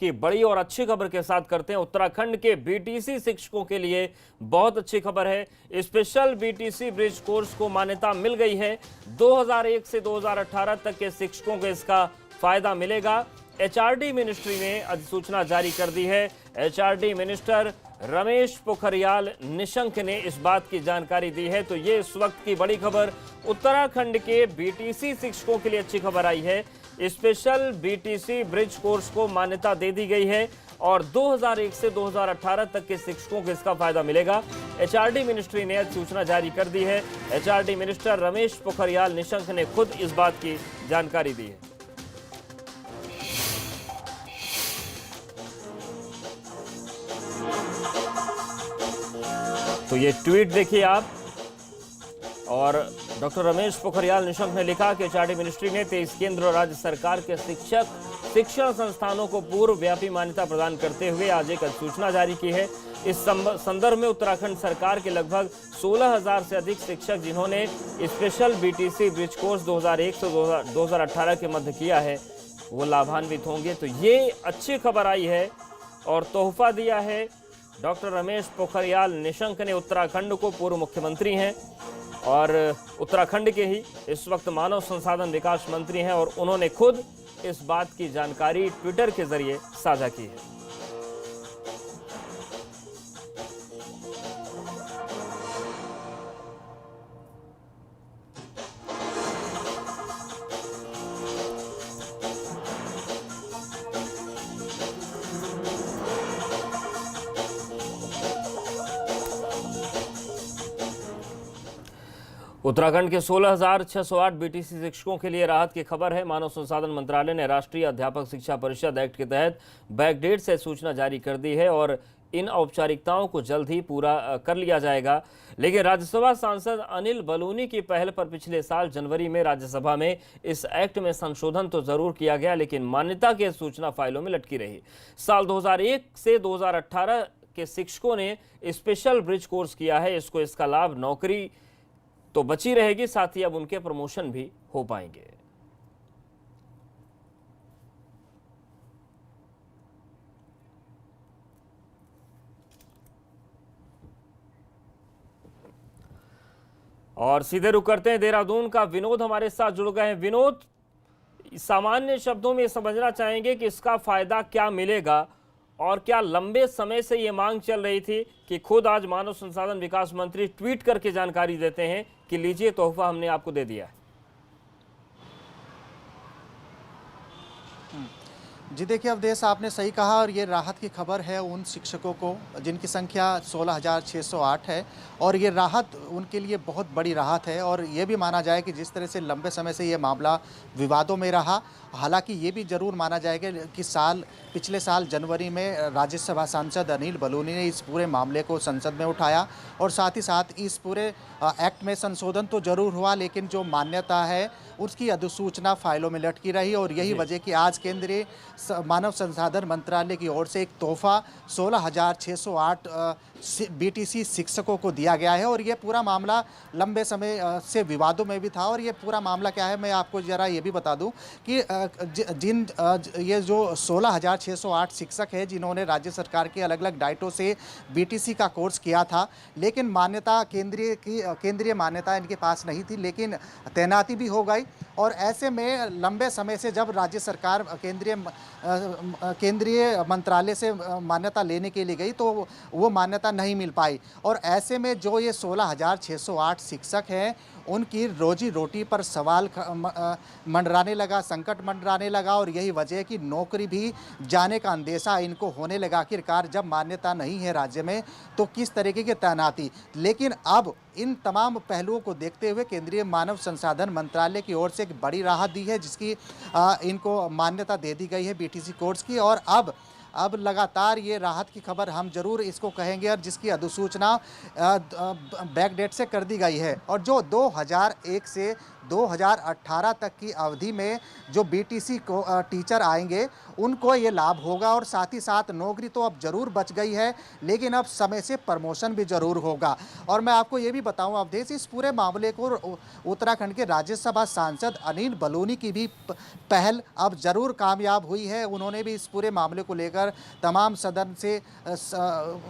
की बड़ी और अच्छी खबर के साथ करते हैं। उत्तराखंड के बीटीसी शिक्षकों के लिए बहुत अच्छी खबर है। स्पेशल बीटीसी ब्रिज कोर्स को मान्यता मिल गई है। 2001 से 2018 तक के शिक्षकों को इसका फायदा मिलेगा। एचआरडी मिनिस्ट्री ने अधिसूचना जारी कर दी है। एचआरडी मिनिस्टर रमेश पोखरियाल निशंक ने इस बात की जानकारी दी है। तो ये इस वक्त की बड़ी खबर, उत्तराखंड के बीटीसी शिक्षकों के लिए अच्छी खबर आई है। स्पेशल बीटीसी ब्रिज कोर्स को मान्यता दे दी गई है और 2001 से 2018 तक के शिक्षकों को इसका फायदा मिलेगा। एचआरडी मिनिस्ट्री ने सूचना जारी कर दी है। एचआरडी मिनिस्टर रमेश पोखरियाल निशंक ने खुद इस बात की जानकारी दी है। तो ये ट्वीट देखिए आप, और डॉक्टर रमेश पोखरियाल निशंक ने लिखा कि एचआरडी मिनिस्ट्री ने 23 केंद्र और राज्य सरकार के शिक्षण संस्थानों को पूर्व व्यापी मान्यता प्रदान करते हुए आज एक अधिसूचना जारी की है। इस संदर्भ में उत्तराखंड सरकार के लगभग 16,000 से अधिक शिक्षक जिन्होंने स्पेशल बीटीसी ब्रिज कोर्स 2001 से 2018 के मध्य किया है वो लाभान्वित होंगे। तो ये अच्छी खबर आई है और तोहफा दिया है डॉक्टर रमेश पोखरियाल निशंक ने उत्तराखंड को। पूर्व मुख्यमंत्री हैं और उत्तराखंड के ही इस वक्त मानव संसाधन विकास मंत्री हैं और उन्होंने खुद इस बात की जानकारी ट्विटर के जरिए साझा की है। उत्तराखंड के 16,608 बीटीसी शिक्षकों के लिए राहत की खबर है। मानव संसाधन मंत्रालय ने राष्ट्रीय अध्यापक शिक्षा परिषद एक्ट के तहत बैकडेट से सूचना जारी कर दी है और इन औपचारिकताओं को जल्द ही पूरा कर लिया जाएगा। लेकिन राज्यसभा सांसद अनिल बलूनी की पहल पर पिछले साल जनवरी में राज्यसभा में इस एक्ट में संशोधन तो जरूर किया गया, लेकिन मान्यता की सूचना फाइलों में लटकी रही। साल 2001 से 2018 के शिक्षकों ने स्पेशल ब्रिज कोर्स किया है। इसका लाभ, नौकरी तो बची रहेगी, साथ ही अब उनके प्रमोशन भी हो पाएंगे। और सीधे रुक करते हैं देहरादून का। विनोद हमारे साथ जुड़ गए हैं। विनोद, सामान्य शब्दों में समझना चाहेंगे कि इसका फायदा क्या मिलेगा और क्या लंबे समय से ये मांग चल रही थी कि खुद आज मानव संसाधन विकास मंत्री ट्वीट करके जानकारी देते हैं कि लीजिए तोहफा हमने आपको दे दिया है। जी देखिए अवधेश, आपने सही कहा और ये राहत की खबर है उन शिक्षकों को जिनकी संख्या 16,608 है और ये राहत उनके लिए बहुत बड़ी राहत है। और ये भी माना जाए कि जिस तरह से लंबे समय से ये मामला विवादों में रहा, हालांकि ये भी ज़रूर माना जाएगा कि पिछले साल जनवरी में राज्यसभा सांसद अनिल बलूनी ने इस पूरे मामले को संसद में उठाया और साथ ही साथ इस पूरे एक्ट में संशोधन तो ज़रूर हुआ, लेकिन जो मान्यता है उसकी अधिसूचना फाइलों में लटकी रही और यही वजह कि आज केंद्रीय मानव संसाधन मंत्रालय की ओर से एक तोहफा 16,608 बीटीसी शिक्षकों को दिया गया है। और ये पूरा मामला लंबे समय से विवादों में भी था। और ये पूरा मामला क्या है, मैं आपको ज़रा ये भी बता दूं कि ये जो 16,608 शिक्षक है जिन्होंने राज्य सरकार के अलग अलग डाइटों से बीटीसी का कोर्स किया था, लेकिन मान्यता केंद्रीय मान्यता इनके पास नहीं थी, लेकिन तैनाती भी हो गई। और ऐसे में लंबे समय से जब राज्य सरकार केंद्रीय मंत्रालय से मान्यता लेने के लिए गई तो वो मान्यता नहीं मिल पाई। और ऐसे में जो ये 16,608 शिक्षक हैं उनकी रोजी रोटी पर सवाल मंडराने लगा, संकट मंडराने लगा। और यही वजह कि नौकरी भी जाने का अंदेशा इनको होने लगा। आखिरकार जब मान्यता नहीं है राज्य में तो किस तरीके की तैनाती। लेकिन अब इन तमाम पहलुओं को देखते हुए केंद्रीय मानव संसाधन मंत्रालय की ओर से एक बड़ी राहत दी है, जिसकी इनको मान्यता दे दी गई है बीटीसी कोर्स की। और अब लगातार ये राहत की खबर हम जरूर इसको कहेंगे, और जिसकी अधिसूचना बैकडेट से कर दी गई है। और जो 2001 से 2018 तक की अवधि में जो बीटीसी को टीचर आएंगे उनको ये लाभ होगा। और साथ ही साथ नौकरी तो अब जरूर बच गई है, लेकिन अब समय से प्रमोशन भी जरूर होगा। और मैं आपको ये भी बताऊं अवधेश, इस पूरे मामले को उत्तराखंड के राज्यसभा सांसद अनिल बलूनी की भी पहल अब जरूर कामयाब हुई है। उन्होंने भी इस पूरे मामले को लेकर तमाम सदन से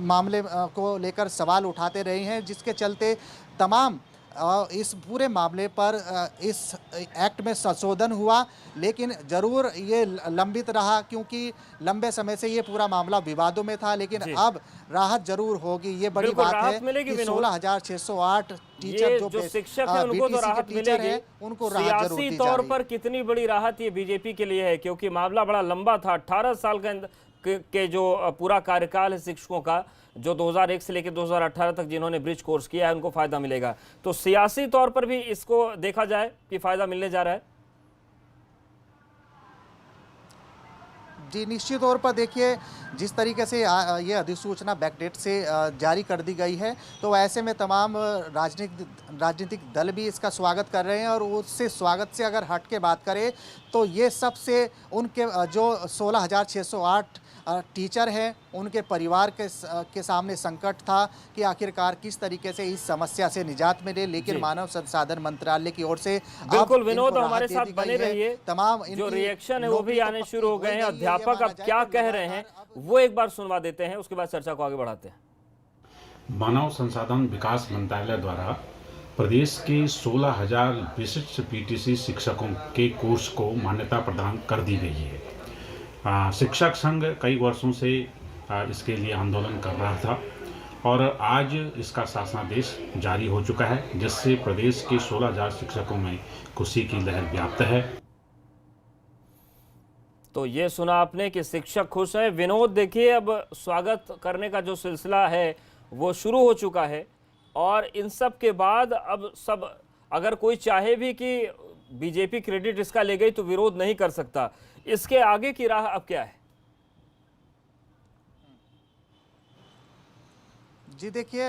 मामले को लेकर सवाल उठाते रहे हैं, जिसके चलते तमाम इस पूरे मामले पर इस एक्ट में संशोधन हुआ। लेकिन ज़रूर ये लंबित रहा, क्योंकि लंबे समय से ये पूरा मामला विवादों में था। लेकिन अब राहत जरूर होगी, ये बड़ी बात है कि 16,608 टीचर जो शिक्षक हैं उनको तो राहत मिलेगी, उनको राहत जरूर दी सियासी जा तौर रही है। पर कितनी बड़ी राहत ये बीजेपी के लिए है, क्योंकि मामला बड़ा लंबा था। 18 साल के जो पूरा कार्यकाल है शिक्षकों का, जो 2001 से लेकर 2018 तक जिन्होंने ब्रिज कोर्स किया है, उनको फायदा मिलेगा। तो सियासी तौर पर भी इसको देखा जाए कि फायदा मिलने जा रहा है। जी निश्चित तौर पर देखिए, जिस तरीके से ये अधिसूचना बैकडेट से जारी कर दी गई है, तो ऐसे में तमाम राजनीतिक दल भी इसका स्वागत कर रहे हैं। और उससे स्वागत से अगर हट के बात करें तो ये सबसे उनके जो 16,608 टीचर हैं उनके परिवार के सामने संकट था कि आखिरकार किस तरीके से इस समस्या से निजात मिले। लेकिन मानव संसाधन मंत्रालय की ओर से बिल्कुल विनोद हमारे साथ बने रहिए। तमाम जो रिएक्शन है वो भी आने शुरू हो गए हैं। अध्यापक अब क्या कह रहे हैं वो एक बार सुनवा देते हैं, उसके बाद चर्चा को आगे बढ़ाते हैं। मानव संसाधन विकास मंत्रालय द्वारा प्रदेश के 16,000 विशिष्ट पीटीसी शिक्षकों के कोर्स को मान्यता प्रदान कर दी गई है। शिक्षक संघ कई वर्षों से इसके लिए आंदोलन कर रहा था और आज इसका शासनादेश जारी हो चुका है, जिससे प्रदेश के 16,000 शिक्षकों में खुशी की लहर व्याप्त है। तो ये सुना आपने कि शिक्षक खुश हैं। विनोद देखिए, अब स्वागत करने का जो सिलसिला है वो शुरू हो चुका है और इन सब के बाद अब सब, अगर कोई चाहे भी कि बीजेपी क्रेडिट इसका ले गई तो विरोध नहीं कर सकता। इसके आगे की राह अब क्या है? जी देखिए,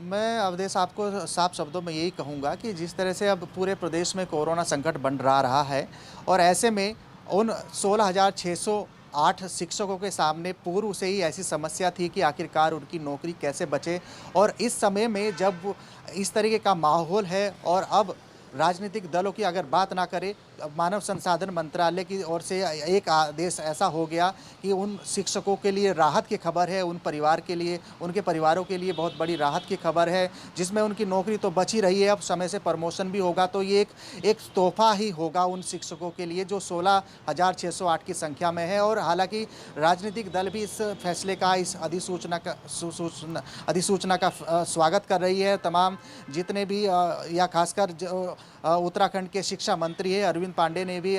मैं अवधेश आपको साफ शब्दों में यही कहूँगा कि जिस तरह से अब पूरे प्रदेश में कोरोना संकट बन रहा है और ऐसे में उन 16,608 शिक्षकों के सामने पूर्व से ही ऐसी समस्या थी कि आखिरकार उनकी नौकरी कैसे बचे। और इस समय में जब इस तरीके का माहौल है और अब राजनीतिक दलों की अगर बात ना करें, मानव संसाधन मंत्रालय की ओर से एक आदेश ऐसा हो गया कि उन शिक्षकों के लिए राहत की खबर है, उन परिवार के लिए, उनके परिवारों के लिए बहुत बड़ी राहत की खबर है, जिसमें उनकी नौकरी तो बची रही है, अब समय से प्रमोशन भी होगा। तो ये एक तोहफा ही होगा उन शिक्षकों के लिए जो 16,608 की संख्या में है। और हालांकि राजनीतिक दल भी इस फैसले का, इस अधिसूचना का स्वागत कर रही है। तमाम जितने भी या खासकर जो उत्तराखंड के शिक्षा मंत्री है अरविंद पांडे ने भी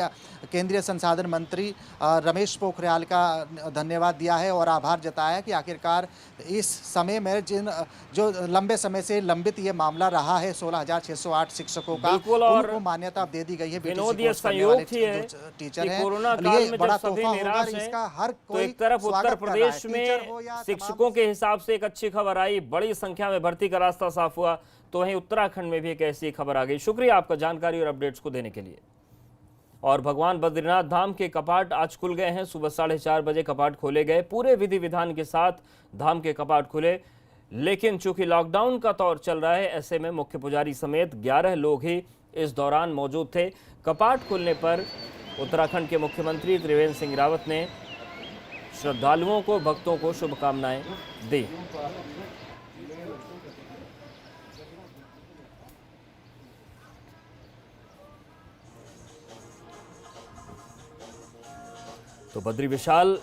केंद्रीय संसाधन मंत्री रमेश पोखरियाल का धन्यवाद दिया है और आभार जताया कि आखिरकार इस समय में जो लंबे समय से लंबित ये मामला रहा है 16,608 शिक्षकों का, उनको मान्यता दे दी गई है। विनोद, ये संयोग ही है टीचर है, कोरोना काल में जब सभी निराश हैं, इसका हर तो एक तरफ उत्तर प्रदेश में शिक्षकों के हिसाब से एक अच्छी खबर आई, बड़ी संख्या में भर्ती का रास्ता साफ हुआ, तो वहीं उत्तराखंड में भी एक ऐसी खबर आ गई। शुक्रिया आपका जानकारी और अपडेट्स को देने के लिए। और भगवान बद्रीनाथ धाम के कपाट आज खुल गए हैं। सुबह 4:30 बजे कपाट खोले गए, पूरे विधि विधान के साथ धाम के कपाट खुले। लेकिन चूंकि लॉकडाउन का दौर चल रहा है, ऐसे में मुख्य पुजारी समेत 11 लोग ही इस दौरान मौजूद थे। कपाट खुलने पर उत्तराखंड के मुख्यमंत्री त्रिवेंद्र सिंह रावत ने श्रद्धालुओं को, भक्तों को शुभकामनाएं दी। तो बद्री विशाल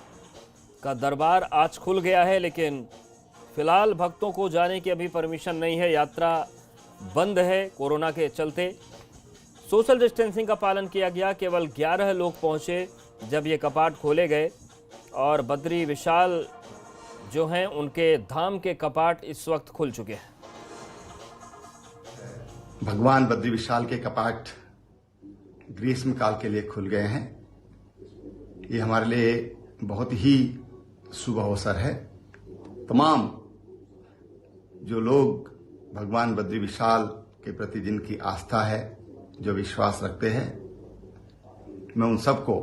का दरबार आज खुल गया है, लेकिन फिलहाल भक्तों को जाने की अभी परमिशन नहीं है। यात्रा बंद है कोरोना के चलते। सोशल डिस्टेंसिंग का पालन किया गया। केवल 11 लोग पहुंचे जब ये कपाट खोले गए और बद्री विशाल जो हैं उनके धाम के कपाट इस वक्त खुल चुके हैं। भगवान बद्री विशाल के कपाट ग्रीष्म काल के लिए खुल गए हैं। ये हमारे लिए बहुत ही शुभ अवसर है। तमाम जो लोग भगवान बद्री विशाल के प्रति जिनकी आस्था है, जो विश्वास रखते हैं, मैं उन सबको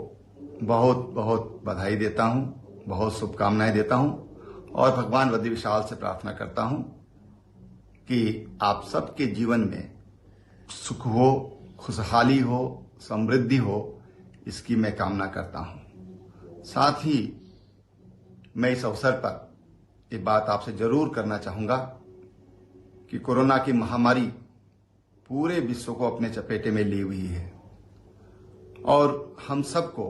बहुत बहुत बधाई देता हूं, बहुत शुभकामनाएं देता हूं और भगवान बद्री विशाल से प्रार्थना करता हूं कि आप सबके जीवन में सुख हो, खुशहाली हो, समृद्धि हो, इसकी मैं कामना करता हूं। साथ ही मैं इस अवसर पर ये बात आपसे जरूर करना चाहूंगा कि कोरोना की महामारी पूरे विश्व को अपने चपेटे में ली हुई है और हम सबको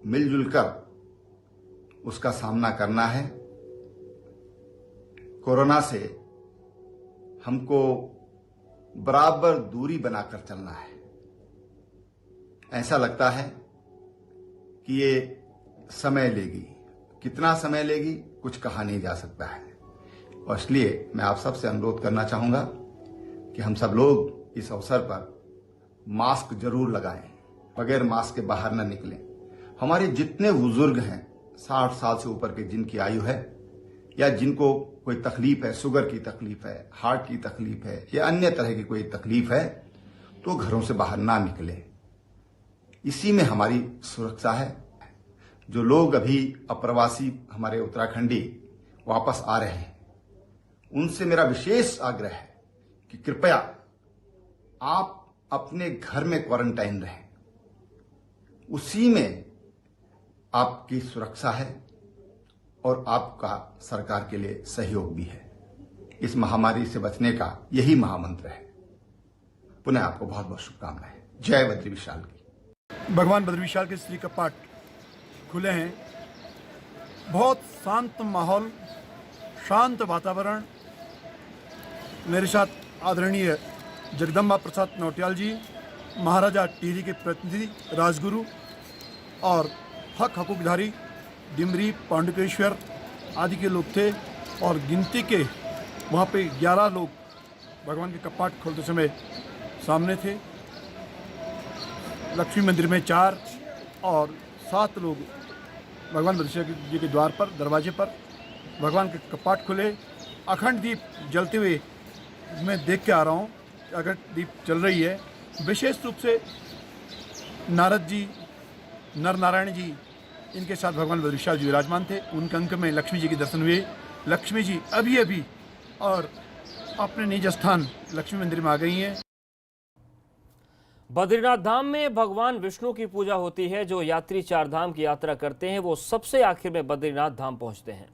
मिलजुल कर उसका सामना करना है। कोरोना से हमको बराबर दूरी बनाकर चलना है। ऐसा लगता है कि ये समय लेगी, कितना समय लेगी कुछ कहा नहीं जा सकता है, और इसलिए मैं आप सबसे अनुरोध करना चाहूंगा कि हम सब लोग इस अवसर पर मास्क जरूर लगाएं, बगैर मास्क के बाहर न निकलें। हमारे जितने बुजुर्ग हैं 60 साल से ऊपर के, जिनकी आयु है या जिनको कोई तकलीफ है, शुगर की तकलीफ है, हार्ट की तकलीफ है या अन्य तरह की कोई तकलीफ है, तो घरों से बाहर ना निकले। इसी में हमारी सुरक्षा है। जो लोग अभी अप्रवासी हमारे उत्तराखंडी वापस आ रहे हैं, उनसे मेरा विशेष आग्रह है कि कृपया आप अपने घर में क्वारंटाइन रहें। उसी में आपकी सुरक्षा है और आपका सरकार के लिए सहयोग भी है। इस महामारी से बचने का यही महामंत्र है। पुनः आपको बहुत बहुत शुभकामनाएं। जय बद्री विशाल की। भगवान बद्री विशाल के श्री कपाट खुले हैं। बहुत शांत माहौल, शांत वातावरण। मेरे साथ आदरणीय जगदम्बा प्रसाद नौटियाल जी, महाराजा टिहरी के प्रतिनिधि राजगुरु और हक हकूकधारी डिमरी पांडुकेश्वर आदि के लोग थे, और गिनती के वहाँ पे 11 लोग भगवान के कपाट खोलते समय सामने थे। लक्ष्मी मंदिर में 4 और 7 लोग भगवान बद्री जी के द्वार पर, दरवाजे पर भगवान के कपाट खुले। अखंड दीप जलते हुए मैं देख के आ रहा हूँ, अखंड दीप चल रही है। विशेष रूप से नारद जी, नर नारायण जी, इनके साथ भगवान बद्री विशाल जी विराजमान थे। उनके अंक में लक्ष्मी जी के दर्शन हुए। लक्ष्मी जी अभी अभी और अपने निज स्थान लक्ष्मी मंदिर में आ गई हैं। बद्रीनाथ धाम में भगवान विष्णु की पूजा होती है। जो यात्री 4 धाम की यात्रा करते हैं वो सबसे आखिर में बद्रीनाथ धाम पहुंचते हैं,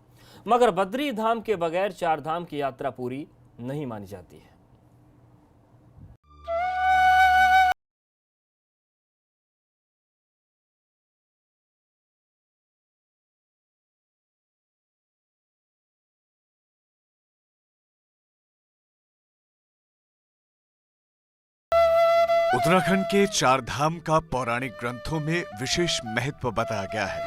मगर बद्री धाम के बगैर 4 धाम की यात्रा पूरी नहीं मानी जाती है। उत्तराखंड के 4 धाम का पौराणिक ग्रंथों में विशेष महत्व बताया गया है।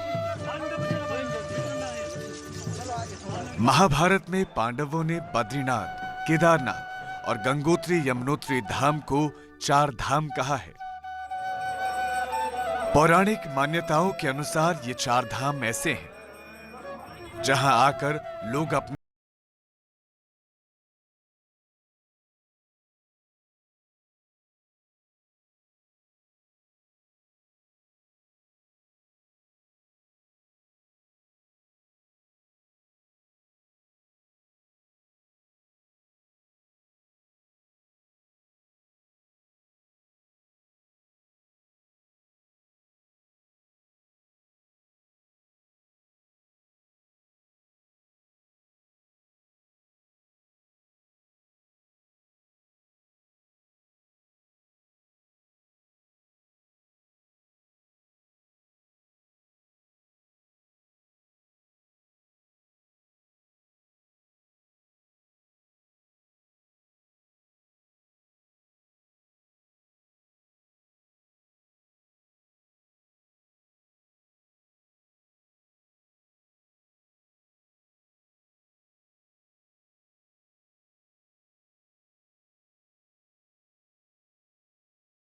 महाभारत में पांडवों ने बद्रीनाथ, केदारनाथ और गंगोत्री यमुनोत्री धाम को 4 धाम कहा है। पौराणिक मान्यताओं के अनुसार ये 4 धाम ऐसे हैं जहां आकर लोग अपने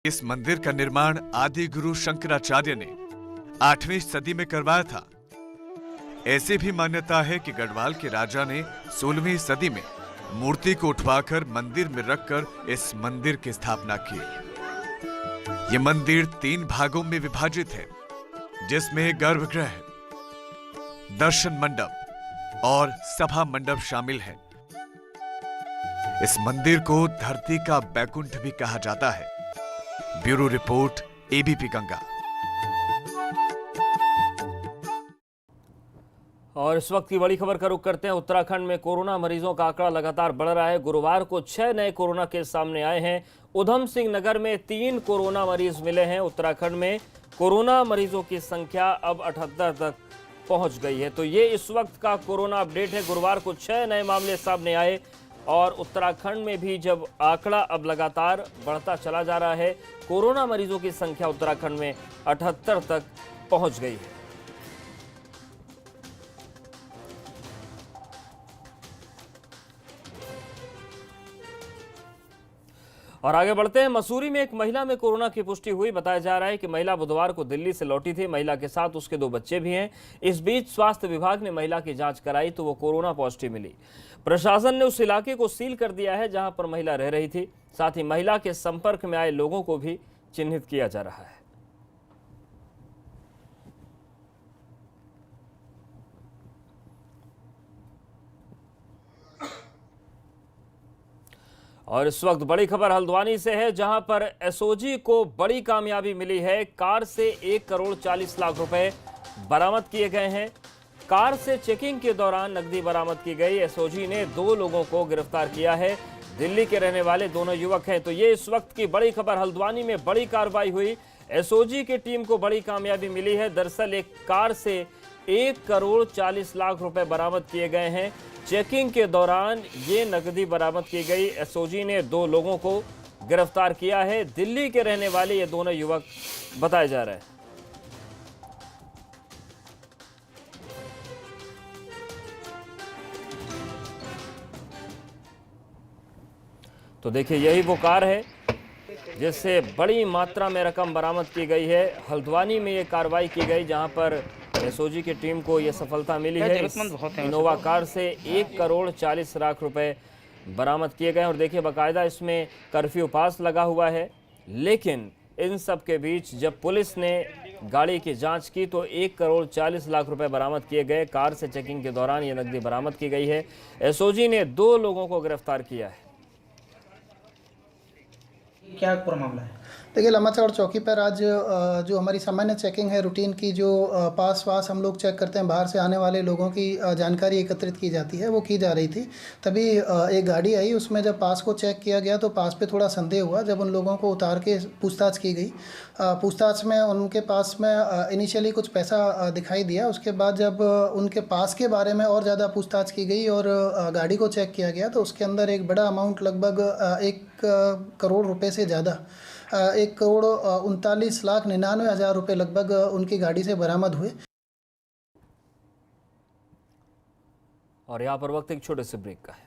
इस मंदिर का निर्माण आदि गुरु शंकराचार्य ने 8वीं सदी में करवाया था। ऐसी भी मान्यता है कि गढ़वाल के राजा ने 16वीं सदी में मूर्ति को उठवाकर मंदिर में रखकर इस मंदिर की स्थापना की। ये मंदिर 3 भागों में विभाजित है, जिसमें गर्भगृह, दर्शन मंडप और सभा मंडप शामिल है। इस मंदिर को धरती का बैकुंठ भी कहा जाता है। Bureau report, ABP Ganga. और इस वक्त की बड़ी खबर का रुख करते हैं। उत्तराखंड में कोरोना मरीजों का आंकड़ा लगातार बढ़ रहा है। गुरुवार को 6 नए कोरोना केस सामने आए हैं। उधम सिंह नगर में 3 कोरोना मरीज मिले हैं। उत्तराखंड में कोरोना मरीजों की संख्या अब 78 तक पहुंच गई है। तो ये इस वक्त का कोरोना अपडेट है। गुरुवार को 6 नए मामले सामने आए और उत्तराखंड में भी जब आंकड़ा अब लगातार बढ़ता चला जा रहा है, कोरोना मरीजों की संख्या उत्तराखंड में 78 तक पहुंच गई है। और आगे बढ़ते हैं। मसूरी में एक महिला में कोरोना की पुष्टि हुई। बताया जा रहा है कि महिला बुधवार को दिल्ली से लौटी थी। महिला के साथ उसके 2 बच्चे भी हैं। इस बीच स्वास्थ्य विभाग ने महिला की जांच कराई तो वो कोरोना पॉजिटिव मिली। प्रशासन ने उस इलाके को सील कर दिया है जहां पर महिला रह रही थी। साथ ही महिला के संपर्क में आए लोगों को भी चिन्हित किया जा रहा है। और इस वक्त बड़ी खबर हल्द्वानी से है, जहां पर एसओजी को बड़ी कामयाबी मिली है। कार से 1 करोड़ 40 लाख रुपए बरामद किए गए हैं। कार से चेकिंग के दौरान नकदी बरामद की गई। एसओजी ने 2 लोगों को गिरफ्तार किया है। दिल्ली के रहने वाले दोनों युवक हैं। तो ये इस वक्त की बड़ी खबर। हल्द्वानी में बड़ी कार्रवाई हुई। एसओजी की टीम को बड़ी कामयाबी मिली है। दरअसल एक कार से 1 करोड़ 40 लाख रुपए बरामद किए गए हैं। चेकिंग के दौरान ये नकदी बरामद की गई। एसओजी ने 2 लोगों को गिरफ्तार किया है। दिल्ली के रहने वाले ये दोनों युवक बताए जा रहे हैं। तो देखिए, यही वो कार है जिससे बड़ी मात्रा में रकम बरामद की गई है। हल्द्वानी में ये कार्रवाई की गई जहां पर एसओजी की टीम को ये सफलता मिली है। इस इनोवा कार से 1 करोड़ 40 लाख रुपए बरामद किए गए। और देखिए, बाकायदा इसमें कर्फ्यू पास लगा हुआ है। लेकिन इन सब के बीच जब पुलिस ने गाड़ी की जांच की तो 1 करोड़ 40 लाख रुपए बरामद किए गए। कार से चेकिंग के दौरान ये नकदी बरामद की गई है। एसओजी ने 2 लोगों को गिरफ्तार किया है। क्या पूरा मामला है? देखिए, लम्बाचौड़ चौकी पर आज जो हमारी सामान्य चेकिंग है, रूटीन की जो पास वास हम लोग चेक करते हैं, बाहर से आने वाले लोगों की जानकारी एकत्रित की जाती है, वो की जा रही थी। तभी एक गाड़ी आई, उसमें जब पास को चेक किया गया तो पास पे थोड़ा संदेह हुआ। जब उन लोगों को उतार के पूछताछ की गई, पूछताछ में उनके पास में इनिशियली कुछ पैसा दिखाई दिया। उसके बाद जब उनके पास के बारे में और ज़्यादा पूछताछ की गई और गाड़ी को चेक किया गया तो उसके अंदर एक बड़ा अमाउंट, लगभग 1 करोड़ रुपये से ज़्यादा, 1 करोड़ 39 लाख 99 हज़ार रुपये लगभग उनकी गाड़ी से बरामद हुए। और यहाँ पर वक्त एक छोटे से ब्रेक का है।